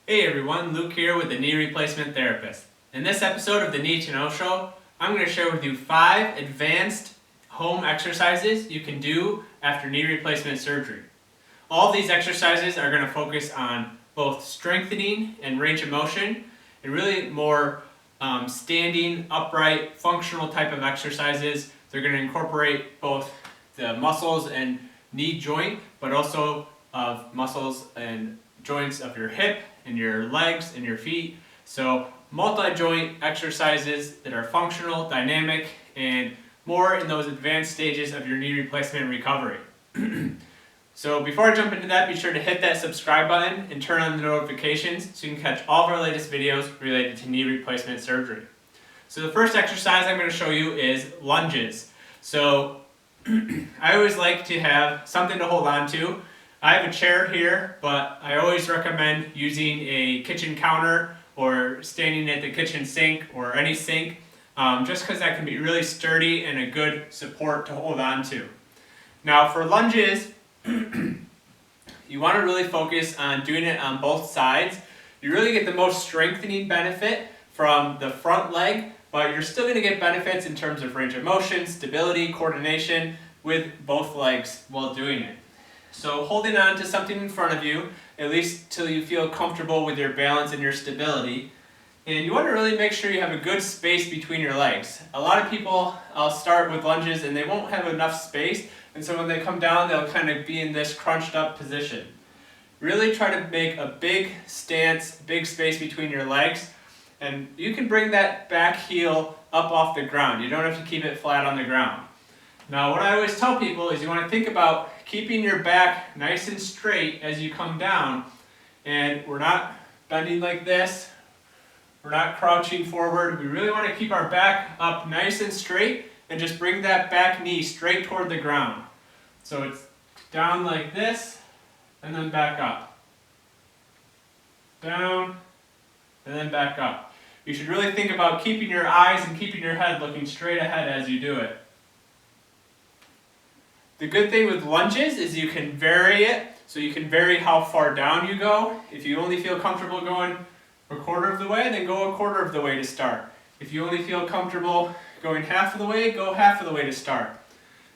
Hey everyone, Luke here with the Knee Replacement Therapist. In this episode of the Knee to Know Show, I'm going to share with you 5 advanced home exercises you can do after knee replacement surgery. All of these exercises are going to focus on both strengthening and range of motion, and really more standing, upright, functional type of exercises. They're going to incorporate both the muscles and knee joint, but also of muscles and joints of your hip and your legs and your feet. So multi-joint exercises that are functional, dynamic, and more in those advanced stages of your knee replacement and recovery. So before I jump into that, be sure to hit that subscribe button and turn on the notifications so you can catch all of our latest videos related to knee replacement surgery. So the first exercise I'm going to show you is lunges. So I always like to have something to hold on to. I have a chair here, but I always recommend using a kitchen counter or standing at the kitchen sink or any sink, just because that can be really sturdy and a good support to hold on to. Now for lunges, you want to really focus on doing it on both sides. You really get the most strengthening benefit from the front leg, but you're still going to get benefits in terms of range of motion, stability, coordination with both legs while doing it. So holding on to something in front of you, at least till you feel comfortable with your balance and your stability. And you want to really make sure you have a good space between your legs. A lot of people, I'll start with lunges and they won't have enough space, and so when they come down they'll kind of be in this crunched up position. Really try to make a big stance, big space between your legs, and you can bring that back heel up off the ground. You don't have to keep it flat on the ground. Now what I always tell people is you want to think about keeping your back nice and straight as you come down, and we're not bending like this, we're not crouching forward. We really want to keep our back up nice and straight and just bring that back knee straight toward the ground. So it's down like this and then back up. Down and then back up. You should really think about keeping your eyes and keeping your head looking straight ahead as you do it. The good thing with lunges is you can vary it, so you can vary how far down you go. If you only feel comfortable going a quarter of the way, then go a quarter of the way to start. If you only feel comfortable going half of the way, go half of the way to start.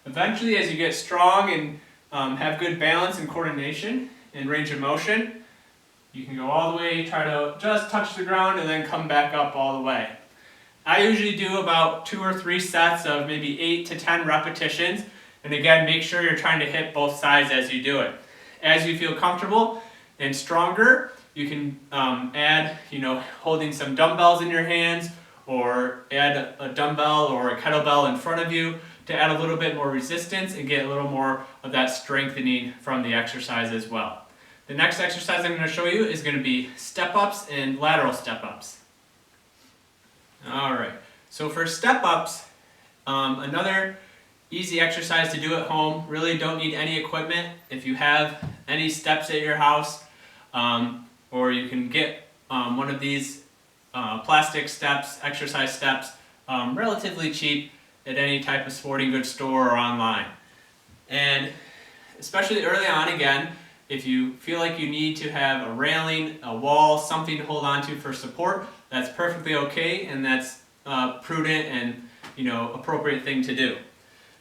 Eventually, as you get strong and have good balance and coordination and range of motion, you can go all the way, try to just touch the ground and then come back up all the way. I usually do about 2 or 3 sets of maybe 8 to 10 repetitions. And again, make sure you're trying to hit both sides as you do it. As you feel comfortable and stronger, you can add, holding some dumbbells in your hands, or add a dumbbell or a kettlebell in front of you to add a little bit more resistance and get a little more of that strengthening from the exercise as well. The next exercise I'm going to show you is going to be step-ups and lateral step-ups. Alright, so for step-ups, another easy exercise to do at home. Really don't need any equipment. If you have any steps at your house, or you can get one of these plastic steps, exercise steps, relatively cheap at any type of sporting goods store or online. And especially early on, again, if you feel like you need to have a railing, a wall, something to hold on to for support, that's perfectly okay, and that's prudent and appropriate thing to do.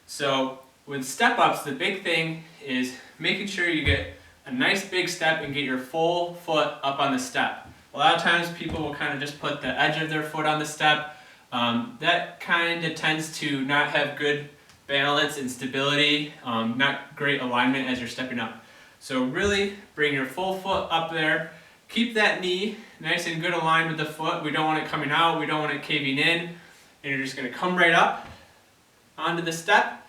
So with step-ups, the big thing is making sure you get a nice big step and get your full foot up on the step. A lot of times people will kind of just put the edge of their foot on the step. That kind of tends to not have good balance and stability, not great alignment as you're stepping up. So really bring your full foot up there. Keep that knee nice and good aligned with the foot. We don't want it coming out, we don't want it caving in. And you're just going to come right up onto the step,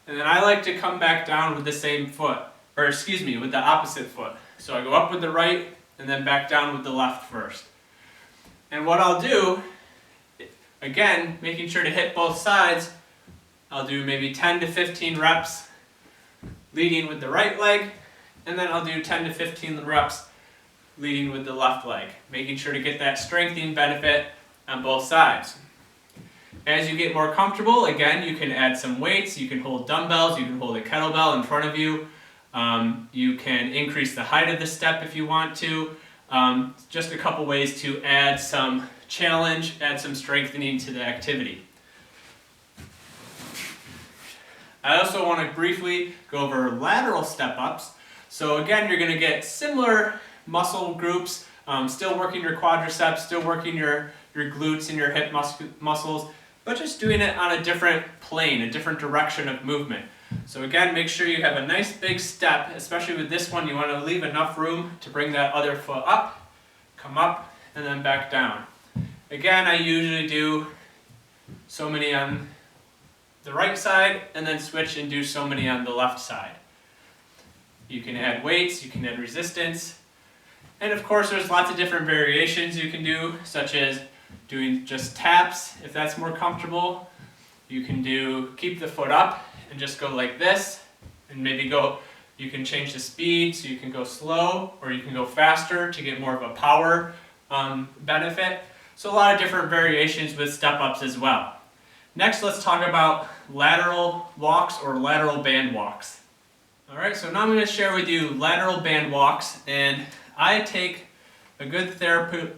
and then I like to come back down with the same foot, with the opposite foot. So I go up with the right and then back down with the left first. And what I'll do, again, making sure to hit both sides, I'll do maybe 10 to 15 reps leading with the right leg, and then I'll do 10 to 15 reps leading with the left leg, making sure to get that strengthening benefit on both sides. As you get more comfortable, again, you can add some weights, you can hold dumbbells, you can hold a kettlebell in front of you, you can increase the height of the step if you want to, Just a couple ways to add some challenge, add some strengthening to the activity. I also want to briefly go over lateral step-ups. So again, you're going to get similar muscle groups, still working your quadriceps, still working your glutes and your hip muscles, but just doing it on a different plane, a different direction of movement. So again, make sure you have a nice big step, especially with this one. You want to leave enough room to bring that other foot up, come up, and then back down. Again, I usually do so many on the right side and then switch and do so many on the left side. You can add weights, you can add resistance, and of course there's lots of different variations you can do, such as doing just taps if that's more comfortable. You can keep the foot up and just go like this, and maybe you can change the speed so you can go slow or you can go faster to get more of a power benefit. So a lot of different variations with step-ups as well. Next, let's talk about lateral walks or lateral band walks. Alright, so now I'm going to share with you lateral band walks, and I take a good TheraBand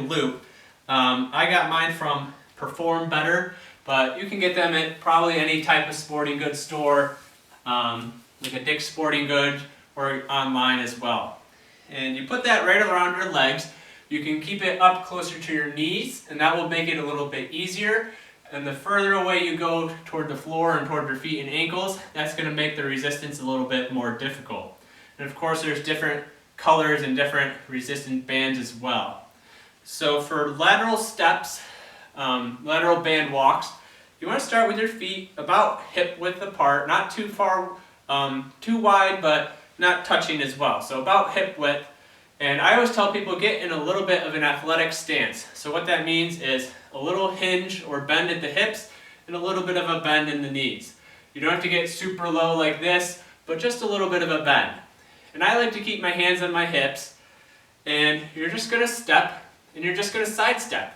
loop. I got mine from Perform Better, but you can get them at probably any type of sporting goods store, like a Dick's Sporting Goods, or online as well. And you put that right around your legs. You can keep it up closer to your knees, and that will make it a little bit easier. And the further away you go toward the floor and toward your feet and ankles, that's going to make the resistance a little bit more difficult. And of course, there's different colors and different resistance bands as well. So for lateral steps, lateral band walks, you want to start with your feet about hip width apart, not too far, too wide, but not touching as well. So about hip width. And I always tell people get in a little bit of an athletic stance. So what that means is a little hinge or bend at the hips and a little bit of a bend in the knees. You don't have to get super low like this, but just a little bit of a bend. And I like to keep my hands on my hips, and you're just going to step and you're just going to sidestep.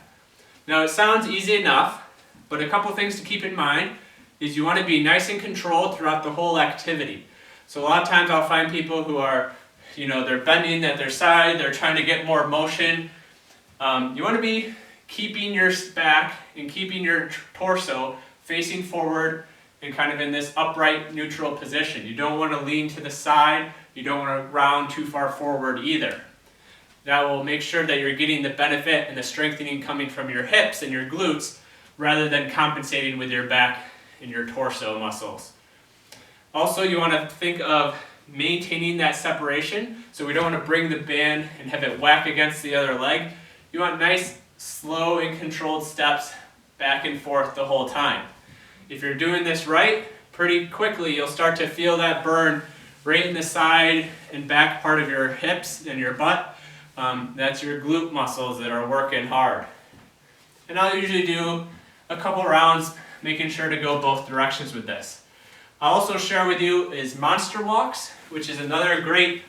Now it sounds easy enough, but a couple things to keep in mind is you want to be nice and controlled throughout the whole activity. So a lot of times I'll find people who are, they're bending at their side, they're trying to get more motion. You want to be keeping your back and keeping your torso facing forward and kind of in this upright neutral position. You don't want to lean to the side, you don't want to round too far forward either. That will make sure that you're getting the benefit and the strengthening coming from your hips and your glutes rather than compensating with your back and your torso muscles. Also, you want to think of maintaining that separation, so we don't want to bring the band and have it whack against the other leg. You want nice, slow and controlled steps back and forth the whole time. If you're doing this right, pretty quickly you'll start to feel that burn right in the side and back part of your hips and your butt. That's your glute muscles that are working hard. And I'll usually do a couple rounds making sure to go both directions with this. I'll also share with you is monster walks, which is another great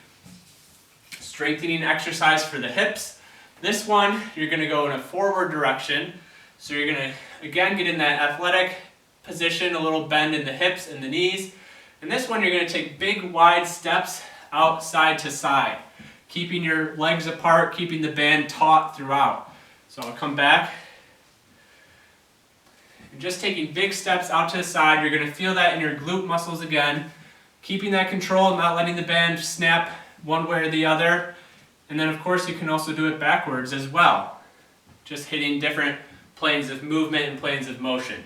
strengthening exercise for the hips. This one, you're going to go in a forward direction. So you're going to, again, get in that athletic position, a little bend in the hips and the knees. And this one, you're going to take big, wide steps out side to side, keeping your legs apart, keeping the band taut throughout. So I'll come back. You're just taking big steps out to the side. You're going to feel that in your glute muscles again, keeping that control, not letting the band snap one way or the other. And then of course you can also do it backwards as well, just hitting different planes of movement and planes of motion.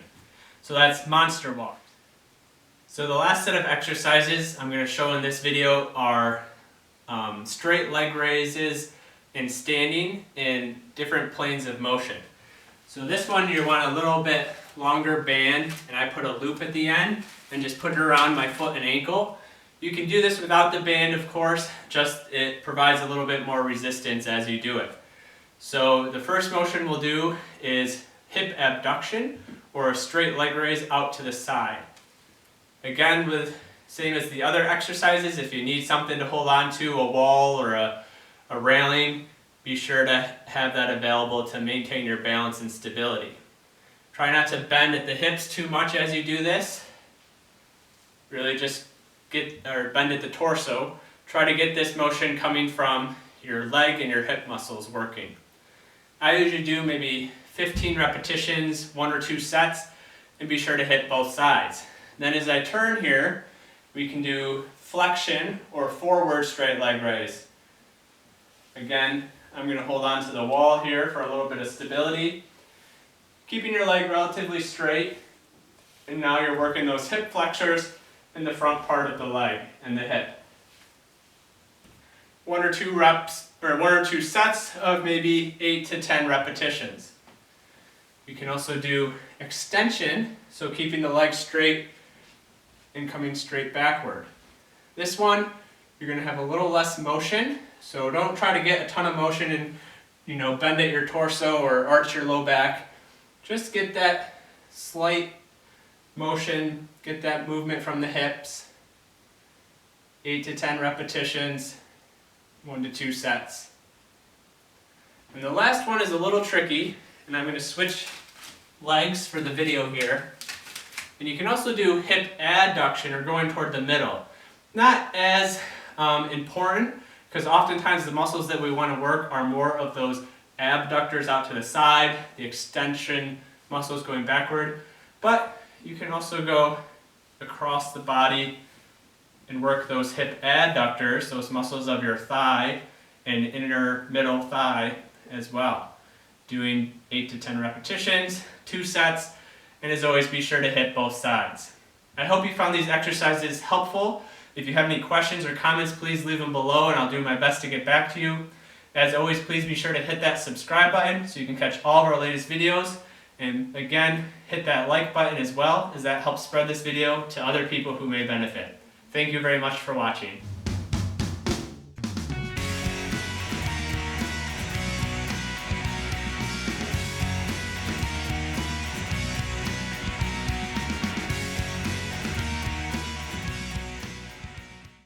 So that's monster walk. So the last set of exercises I'm going to show in this video are straight leg raises and standing in different planes of motion. So this one you want a little bit longer band, and I put a loop at the end and just put it around my foot and ankle. You can do this without the band, of course, just it provides a little bit more resistance as you do it. So the first motion we'll do is hip abduction, or a straight leg raise out to the side. Again, with same as the other exercises, if you need something to hold on to, a wall or a railing, be sure to have that available to maintain your balance and stability. Try not to bend at the hips too much as you do this. Really just bend at the torso. Try to get this motion coming from your leg and your hip muscles working. I usually do maybe 15 repetitions, 1 or 2 sets, and be sure to hit both sides. Then as I turn here, we can do flexion or forward straight leg raise. Again, I'm going to hold on to the wall here for a little bit of stability. Keeping your leg relatively straight, and now you're working those hip flexors in the front part of the leg and the hip. 1 or 2 reps, or 1 or 2 sets of maybe 8 to 10 repetitions. You can also do extension, so keeping the leg straight and coming straight backward. This one, you're going to have a little less motion, so don't try to get a ton of motion and bend at your torso or arch your low back. Just get that slight motion, get that movement from the hips. 8 to 10 repetitions, 1 to 2 sets. And the last one is a little tricky, and I'm going to switch legs for the video here. And you can also do hip adduction or going toward the middle. Not as important, because oftentimes the muscles that we want to work are more of those abductors out to the side, the extension muscles going backward, but you can also go across the body and work those hip adductors, those muscles of your thigh and inner middle thigh as well. Doing 8 to 10 repetitions, 2 sets, and as always, be sure to hit both sides. I hope you found these exercises helpful. If you have any questions or comments, please leave them below and I'll do my best to get back to you. As always, please be sure to hit that subscribe button so you can catch all of our latest videos. And again, hit that like button as well, as that helps spread this video to other people who may benefit. Thank you very much for watching.